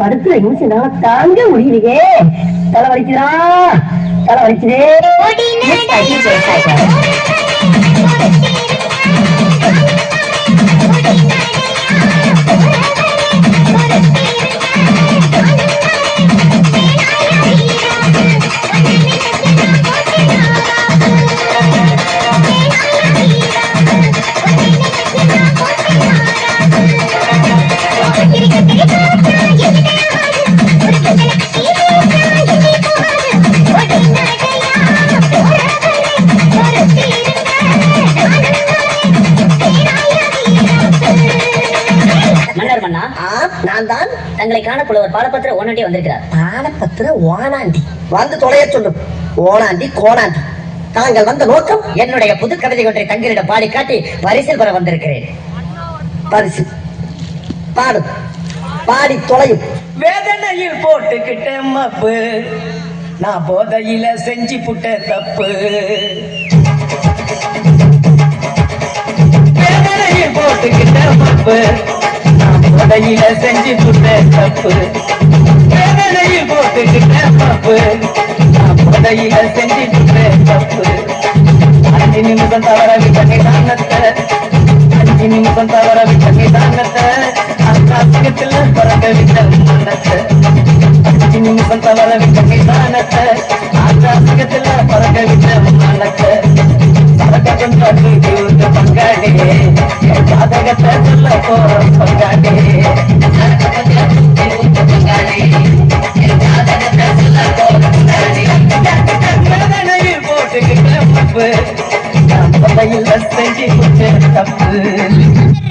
படுத்துற நிமிஷம் தாங்க முடியலையே. தலை வலிக்குதா, தலை வலிக்குதே. நான் தான் தங்களை காணப்புலவர் பாலபத்திர ஓனாண்டி வந்திருக்கிறார். பாலபத்திர ஓனாண்டி வந்து தொலைய சொல்லும். ஓனாண்டி கோணாண்டி, தாங்கள் வந்த நோக்கம்? என்னுடைய புது கவிதை ஒன்றை தங்களிடம் பாடி காட்டி பரிசில் பெற வந்திருக்கிறேன். பரிசு பாடு, பாடி தொலையும். வேதனையில் போட்டுக்கிட்ட மப்பு, நான் போதையில செஞ்சு புட்ட தப்பு. வேதனையில் போட்டுக்கிட்ட மப்பு, உடையில செஞ்சு புட்ட தப்பு. வேதனையில் போட்டுக்கிட்ட தப்பு, உடையில செஞ்சு புட்ட தப்பு. 5 நிமிஷம் தவற விட்ட நிதானத்தை, 5 நிமிஷம் தவற விட்ட நிதானத்தை, அக்காசியத்துல பறக்க விட்ட மனத்தை. 5 நிமிஷம் தவற விட்ட நிதானத்தை, ஆகாசியத்துல பறக்க விட்ட மனத்தை. பறக்கம் தட்டு பங்காளி, ஜாதகத்தை சொல்ல போற பங்காளி. வேதனையில் போட்டுக்கிட்ட தப்பு, நான் செஞ்சு தப்பு.